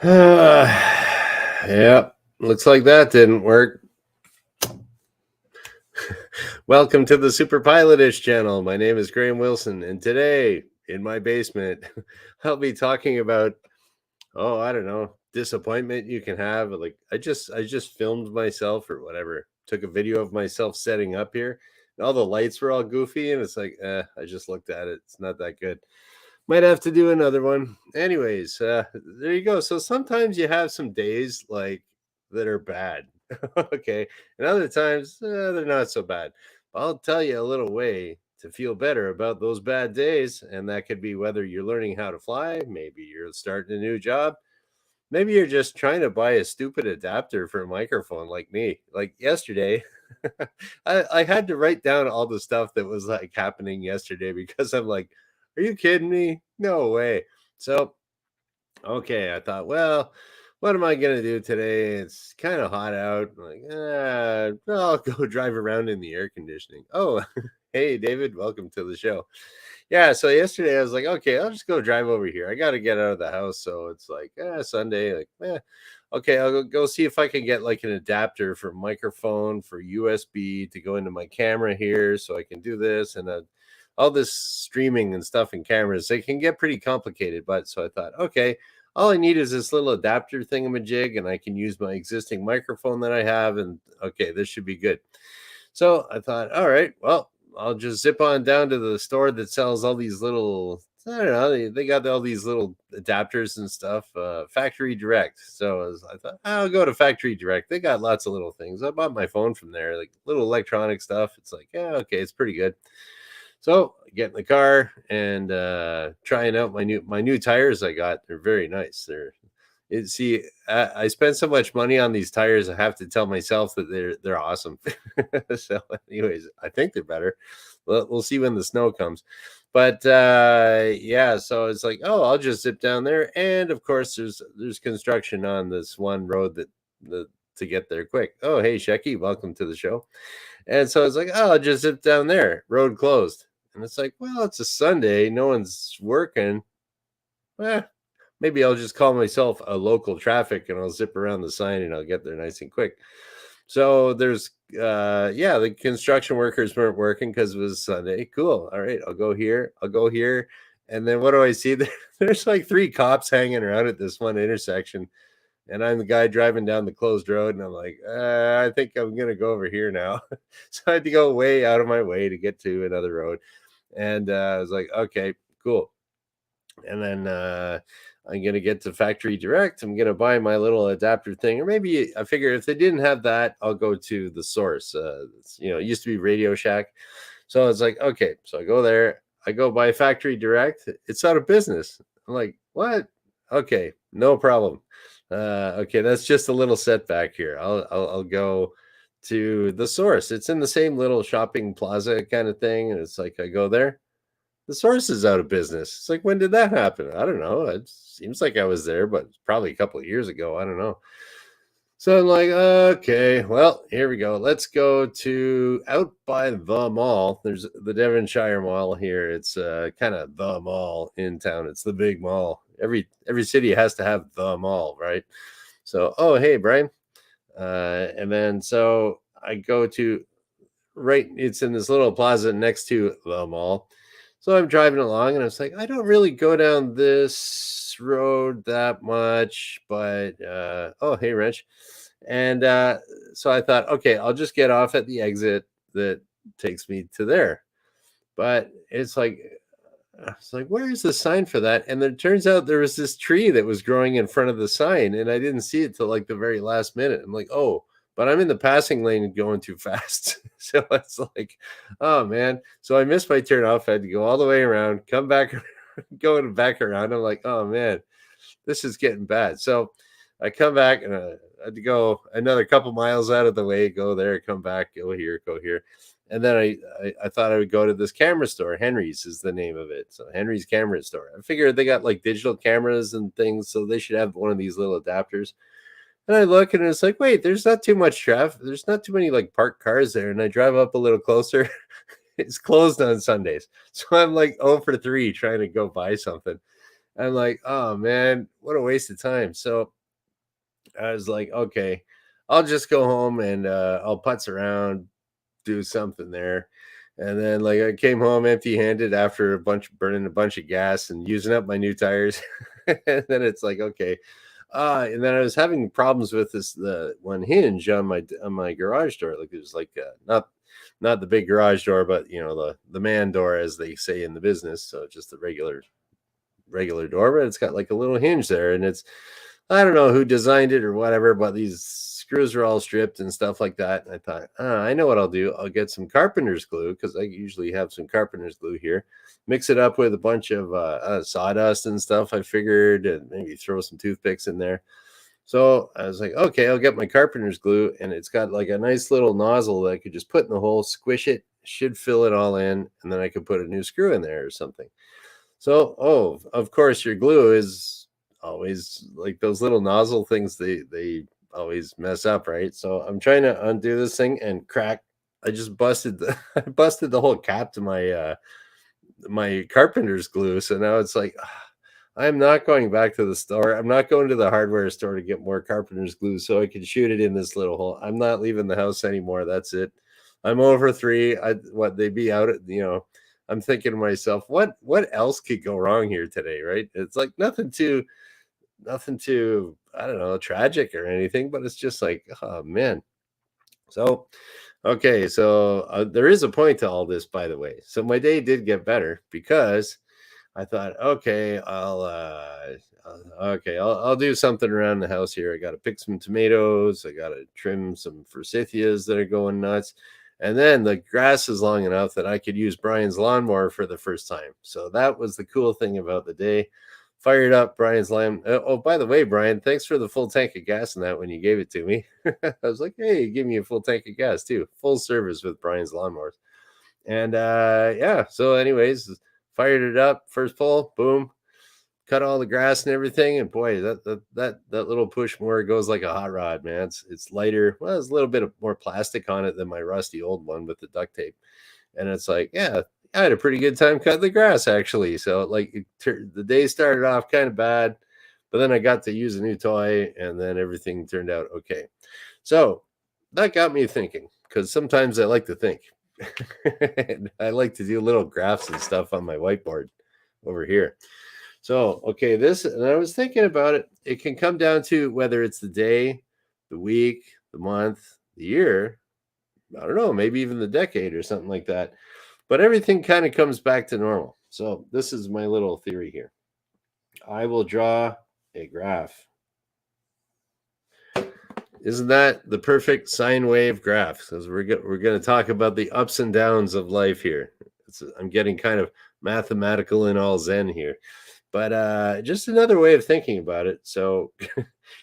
Yep. Looks like that didn't work. Welcome to the Superpilotish channel. My name is Graham Wilson, and today in my basement, I'll be talking about I don't know, disappointment you can have. Like I just filmed myself or whatever. Took a video of myself setting up here. And all the lights were all goofy, and it's like, I just looked at it. It's not that good. Might have to do another one. Anyways, there you go. So sometimes you have some days like that are bad. Okay. And other times they're not so bad. I'll tell you a little way to feel better about those bad days. And that could be whether you're learning how to fly, maybe you're starting a new job, maybe you're just trying to buy a stupid adapter for a microphone like me. Like yesterday, I had to write down all the stuff that was like happening yesterday because I'm like, are you kidding me? No way. So, okay, I thought, well, what am I gonna do today? It's kind of hot out. I'm like, I'll go drive around in the air conditioning. Oh, hey, David, welcome to the show. Yeah, so yesterday I was like, okay, I'll just go drive over here. I got to get out of the house, so it's like Sunday. Like, okay, I'll go see if I can get like an adapter for microphone for USB to go into my camera here, so I can do this and all this streaming and stuff and cameras. They can get pretty complicated, but so I thought, okay, all I need is this little adapter thingamajig, and I can use my existing microphone that I have, and okay, this should be good. So I thought, all right, well, I'll just zip on down to the store that sells all these little, I don't know, they got all these little adapters and stuff, Factory Direct. So I thought, I'll go to Factory Direct. They got lots of little things. I bought my phone from there, like little electronic stuff. It's like, yeah, okay, it's pretty good. So I get in the car and trying out my new tires I got. They're very nice. See, I spent so much money on these tires. I have to tell myself that they're awesome. So, anyways, I think they're better. We'll see when the snow comes. But yeah, so it's like, oh, I'll just zip down there, and of course, there's construction on this one road the to get there quick. Oh, hey, Shecky, welcome to the show. And so it's like, oh, I'll just zip down there. Road closed, and it's like, well, it's a Sunday, no one's working. Eh, maybe I'll just call myself a local traffic and I'll zip around the sign and I'll get there nice and quick. So there's yeah, the construction workers weren't working because it was Sunday. Cool. All right, I'll go here. I'll go here. And then what do I see? There's like three cops hanging around at this one intersection. And I'm the guy driving down the closed road, and I'm like, I think I'm gonna go over here now. So I had to go way out of my way to get to another road. And I was like, okay, cool. And then I'm gonna get to Factory Direct. I'm gonna buy my little adapter thing, or maybe I figure if they didn't have that, I'll go to the source. It used to be Radio Shack, so it's like, okay, so I go there. I go buy Factory Direct. It's out of business. I'm like, what? Okay, no problem. Okay, that's just a little setback here. I'll go to the source. It's in the same little shopping plaza kind of thing, and it's like I go there, the source is out of business. It's like, when did that happen? I don't know. It seems like I was there, but probably a couple of years ago. I don't know. So I'm like, okay, well, here we go. Let's go to out by the mall. There's the Devonshire Mall here. It's kind of the mall in town. It's the big mall. Every city has to have the mall, right? So, oh, hey, Brian. And then so I go to right. It's in this little plaza next to the mall. So I'm driving along and I was like, I don't really go down this road that much, but oh, hey, Wrench. And so I thought, okay, I'll just get off at the exit that takes me to there. But it's like, where is the sign for that? And then it turns out there was this tree that was growing in front of the sign, and I didn't see it till like the very last minute. I'm like, oh, but I'm in the passing lane and going too fast. So it's like, oh man. So I missed my turn off. I had to go all the way around, come back, going back around. I'm like, oh man, this is getting bad. So I come back and I had to go another couple miles out of the way, go there, come back, go here, go here. And then I thought I would go to this camera store. Henry's is the name of it. So Henry's Camera Store. I figured they got like digital cameras and things, so they should have one of these little adapters. And I look and it's like, wait, there's not too much traffic. There's not too many like parked cars there. And I drive up a little closer. It's closed on Sundays. So I'm like 0 for 3 trying to go buy something. I'm like, oh man, what a waste of time. So I was like, okay, I'll just go home and I'll putz around, do something there. And then like I came home empty handed after burning a bunch of gas and using up my new tires. And then it's like, okay. And then I was having problems with the one hinge on my garage door. Like it was like not the big garage door, but the man door as they say in the business. So just the regular door, but it's got like a little hinge there, and it's I don't know who designed it or whatever, but these screws are all stripped and stuff like that. And I thought, I know what I'll do. I'll get some carpenter's glue because I usually have some carpenter's glue here. Mix it up with a bunch of sawdust and stuff. I figured, and maybe throw some toothpicks in there. So I was like, okay, I'll get my carpenter's glue, and it's got like a nice little nozzle that I could just put in the hole, squish it, should fill it all in, and then I could put a new screw in there or something. So, oh, of course, your glue is always like those little nozzle things. They always mess up, right? So I'm trying to undo this thing and crack. I just busted the I busted the whole cap to my carpenter's glue. So now it's like I'm not going back to the store. I'm not going to the hardware store to get more carpenter's glue so I can shoot it in this little hole. I'm not leaving the house anymore. That's it. I'm over three. They be out at I'm thinking to myself, what else could go wrong here today, right? It's like nothing too I don't know, tragic or anything, but it's just like, oh man. So okay, so there is a point to all this, by the way. So my day did get better because I thought, okay, I'll do something around the house here. I got to pick some tomatoes. I got to trim some forsythias that are going nuts. And then the grass is long enough that I could use Brian's lawnmower for the first time. So that was the cool thing about the day. Fired up Brian's lawn. Oh, by the way, Brian, thanks for the full tank of gas in that when you gave it to me. I was like, hey, give me a full tank of gas too. Full service with Brian's lawnmowers. And yeah, so anyways, fired it up, first pull, boom, cut all the grass and everything. And boy, that little push mower goes like a hot rod, man. It's lighter. Well, there's a little bit of more plastic on it than my rusty old one with the duct tape. And it's like, yeah, I had a pretty good time cutting the grass actually. So like the day started off kind of bad, but then I got to use a new toy, and then everything turned out okay. So that got me thinking because sometimes I like to think. And I like to do little graphs and stuff on my whiteboard over here. So, okay, and I was thinking about it. It can come down to whether it's the day, the week, the month, the year. I don't know, maybe even the decade or something like that. But everything kind of comes back to normal. So, this is my little theory here. I will draw a graph. Isn't that the perfect sine wave graph? Because we're going to talk about the ups and downs of life here. I'm getting kind of mathematical and all zen here, but just another way of thinking about it. So,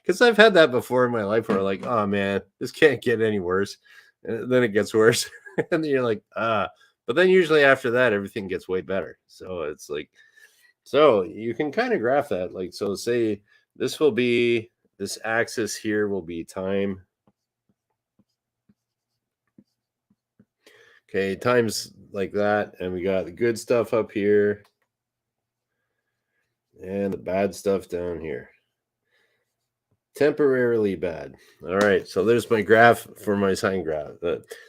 because I've had that before in my life where like, oh man, this can't get any worse, and then it gets worse, and then you're like, but then usually after that everything gets way better. So it's like, so you can kind of graph that, like, so say this axis here will be time. Okay, times like that, and we got the good stuff up here and the bad stuff down here. Temporarily bad. All right, so there's my graph for my sine graph.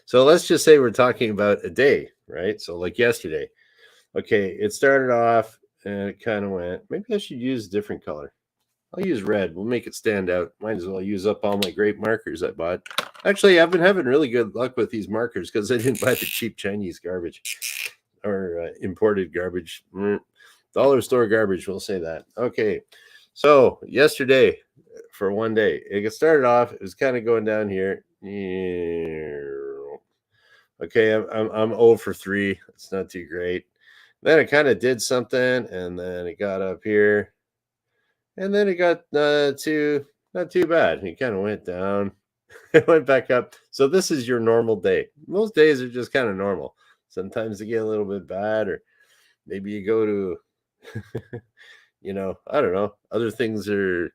So let's just say we're talking about a day, right? So like yesterday. Okay, it started off and it kind of went. Maybe I should use a different color. I'll use red. We'll make it stand out. Might as well use up all my great markers I bought. Actually, I've been having really good luck with these markers because I didn't buy the cheap Chinese garbage or imported garbage. Dollar store garbage, we'll say that. Okay, so yesterday for one day, it started off, it was kind of going down here. Okay, I'm 0 for 3. It's not too great. Then it kind of did something, and then it got up here, and then it got not too bad. It kind of went down, it went back up. So this is your normal day. Most days are just kind of normal. Sometimes they get a little bit bad, or maybe you go to, I don't know. Other things are,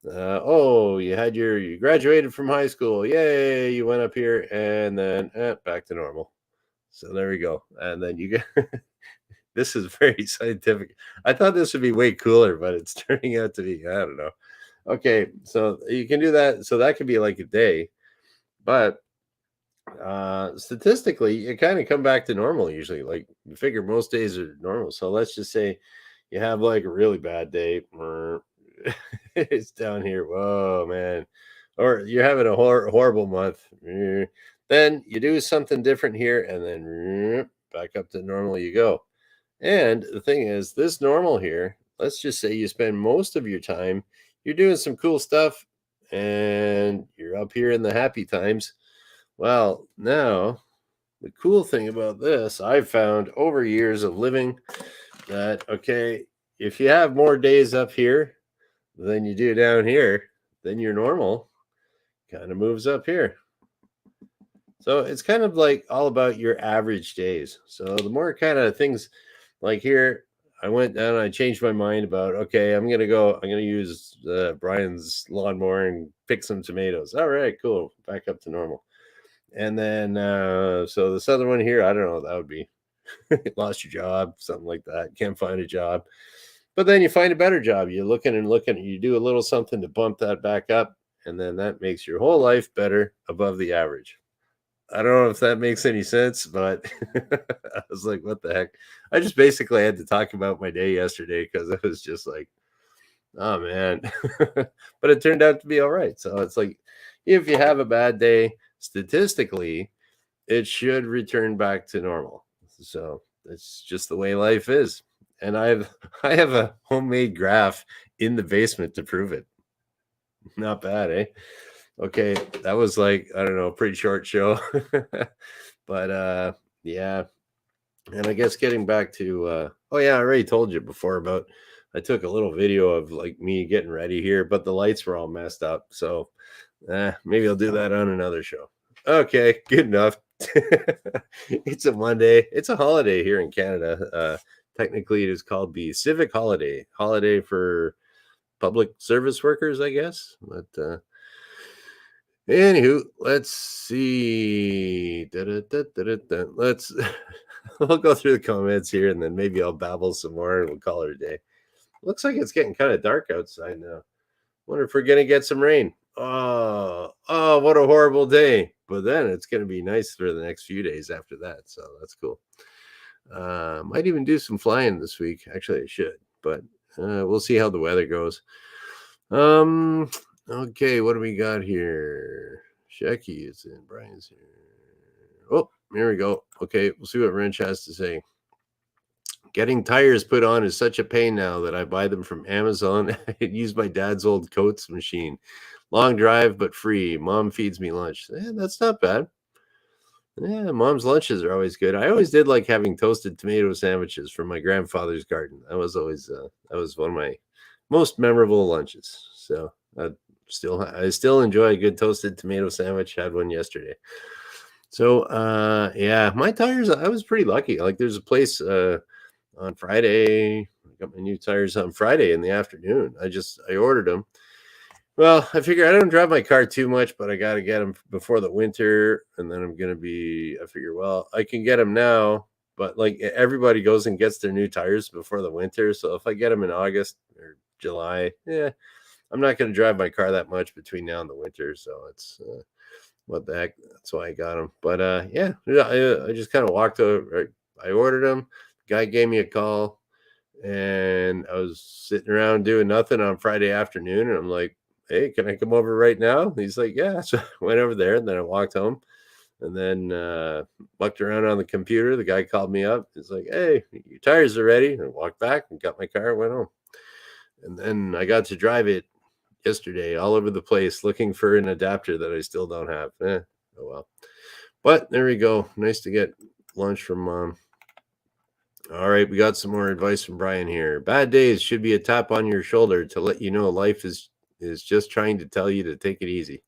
oh, you graduated from high school. Yay. You went up here and then back to normal. So there we go. And then you get, this is very scientific. I thought this would be way cooler, but it's turning out to be, I don't know. Okay, so you can do that. So that could be like a day, but statistically, you kind of come back to normal usually. Like you figure most days are normal. So let's just say you have like a really bad day, it's down here. Whoa, man. Or you're having a horrible month. Then you do something different here, and then back up to normal you go. And the thing is, this normal here, let's just say you spend most of your time, you're doing some cool stuff, and you're up here in the happy times. Well, now the cool thing about this, I've found over years of living that, okay, if you have more days up here than you do down here, then your normal kind of moves up here. So it's kind of like all about your average days. So the more kind of things like here, I went down and I changed my mind about, okay, I'm going to use Brian's lawnmower and pick some tomatoes. All right, cool. Back up to normal. And then, so this other one here, I don't know what that would be. Lost your job, something like that. Can't find a job. But then you find a better job. You're looking and looking, you do a little something to bump that back up. And then that makes your whole life better above the average. I don't know if that makes any sense, but I was like, what the heck? I just basically had to talk about my day yesterday because it was just like, oh man. But it turned out to be all right. So it's like, if you have a bad day, statistically, it should return back to normal. So that's just the way life is. And I have a homemade graph in the basement to prove it. Not bad, eh? Okay, that was like, I don't know, pretty short show. But yeah. And I guess getting back to oh yeah, I already told you before about I took a little video of like me getting ready here, but the lights were all messed up. So maybe I'll do that on another show. Okay, good enough. It's a Monday. It's a holiday here in Canada. Technically, it is called the Civic Holiday for public service workers, I guess. But anywho, let's see. Let's we'll go through the comments here, and then maybe I'll babble some more, and we'll call it a day. Looks like it's getting kind of dark outside now. Wonder if we're gonna get some rain. Oh, what a horrible day! But then it's gonna be nice for the next few days after that, so that's cool. Might even do some flying this week. Actually, I should, but we'll see how the weather goes. Okay, what do we got here? Shecky is in. Brian's here. Oh, here we go. Okay, we'll see what Wrench has to say. Getting tires put on is such a pain now that I buy them from Amazon and use my dad's old coats machine. Long drive, but free. Mom feeds me lunch. That's not bad. Yeah, mom's lunches are always good. I always did like having toasted tomato sandwiches from my grandfather's garden. That was always that was one of my most memorable lunches. So I still enjoy a good toasted tomato sandwich. Had one yesterday. So yeah, my tires, I was pretty lucky. Like there's a place on Friday. I got my new tires on Friday in the afternoon. I ordered them. Well, I figure I don't drive my car too much, but I got to get them before the winter. And then I figure, well, I can get them now, but like everybody goes and gets their new tires before the winter. So if I get them in August or July, I'm not going to drive my car that much between now and the winter. So it's, what the heck? That's why I got them. But yeah, I just kind of walked over. I ordered them. Guy gave me a call, and I was sitting around doing nothing on Friday afternoon, and I'm like, hey, can I come over right now? He's like, yeah. So I went over there, and then I walked home, and then mucked around on the computer. The guy called me up. He's like, hey, your tires are ready. And I walked back and got my car and went home. And then I got to drive it yesterday all over the place looking for an adapter that I still don't have. Oh well. But there we go. Nice to get lunch from mom. All right, we got some more advice from Brian here. Bad days should be a tap on your shoulder to let you know life is just trying to tell you to take it easy.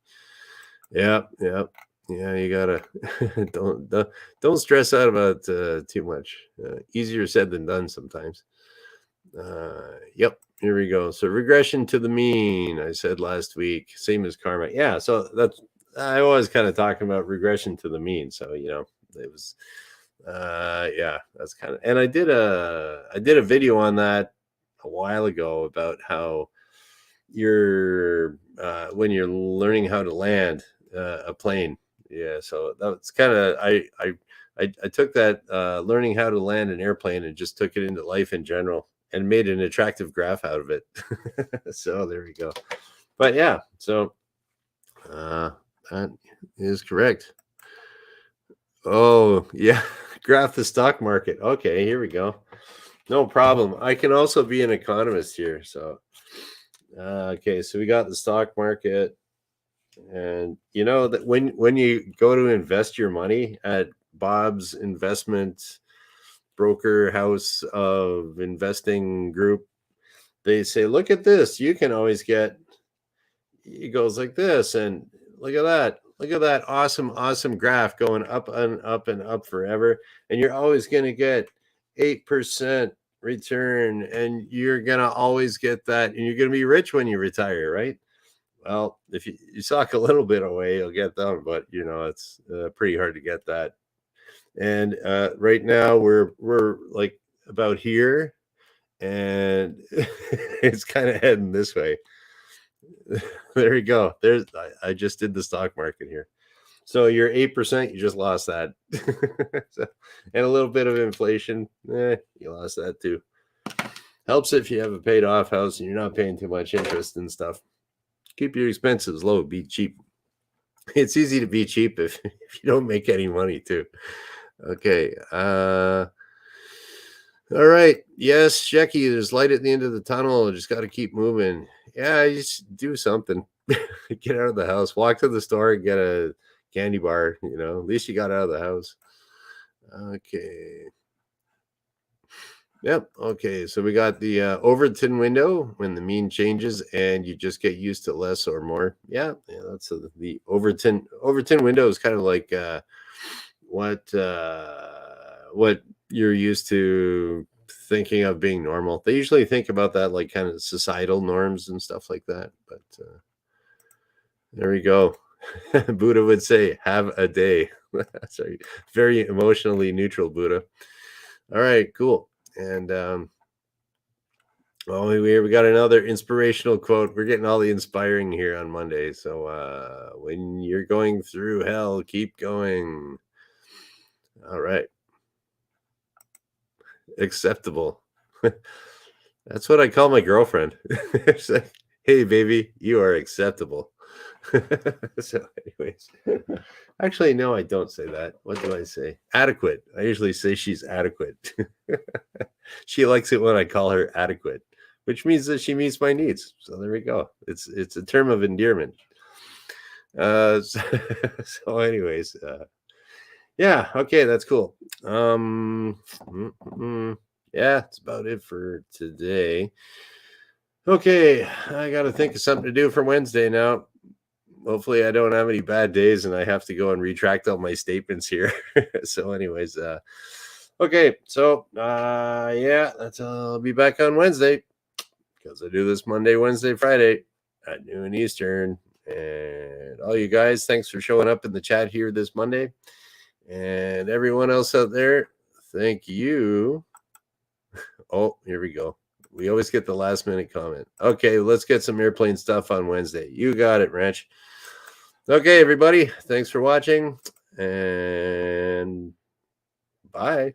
Yeah. You gotta don't stress out about too much. Easier said than done sometimes. Yep. Here we go. So regression to the mean, I said last week, same as karma. Yeah. So I was kind of talking about regression to the mean. So, it was Yeah, that's kind of, and I did a video on that a while ago about how you're when you're learning how to land a plane. Yeah, so that's kind of I took that learning how to land an airplane and just took it into life in general and made an attractive graph out of it. So there we go. But yeah, so uh, that is correct. Oh yeah, graph the stock market. Okay, here we go. No problem. I can also be an economist here. So okay, so we got the stock market. And you know that when you go to invest your money at Bob's investment broker house of investing group, they say, look at this. You can always get, it goes like this, and look at that. Look at that awesome graph going up and up and up forever. And you're always going to get 8% return, and you're going to always get that. And you're going to be rich when you retire, right? Well, if you sock a little bit away, you'll get them, but you know it's pretty hard to get that. And right now we're like about here, and it's kind of heading this way. There you go. I just did the stock market here. So you're 8%, you just lost that. So, and a little bit of inflation, you lost that too. Helps if you have a paid off house and you're not paying too much interest and stuff. Keep your expenses low, be cheap. It's easy to be cheap if you don't make any money too. Okay. All right. Yes, Shecky, there's light at the end of the tunnel. Just got to keep moving. Yeah, just do something. Get out of the house. Walk to the store and get a candy bar. You know, at least you got out of the house. Okay. Yep. Okay. So we got the Overton window when the mean changes and you just get used to less or more. Yeah. Yeah. That's the Overton window is kind of like what you're used to thinking of being normal. They usually think about that like kind of societal norms and stuff like that. But there we go. Buddha would say, "Have a day." Sorry, very emotionally neutral Buddha. All right, cool. And well, we got another inspirational quote. We're getting all the inspiring here on Monday. So when you're going through hell, keep going. All right. Acceptable. That's what I call my girlfriend. It's like, hey, baby, you are acceptable. So, anyways, actually, no, I don't say that. What do I say? Adequate. I usually say she's adequate. She likes it when I call her adequate, which means that she meets my needs. So there we go. It's a term of endearment. So anyways, yeah, okay, that's cool. Yeah, that's about it for today. Okay, I got to think of something to do for Wednesday now. Hopefully, I don't have any bad days and I have to go and retract all my statements here. So, anyways, okay, so yeah, I'll be back on Wednesday because I do this Monday, Wednesday, Friday at noon Eastern. And all you guys, thanks for showing up in the chat here this Monday. And everyone else out there, thank you. Oh, here we go. We always get the last minute comment. Okay, let's get some airplane stuff on Wednesday. You got it, Ranch. Okay, everybody. Thanks for watching. And bye.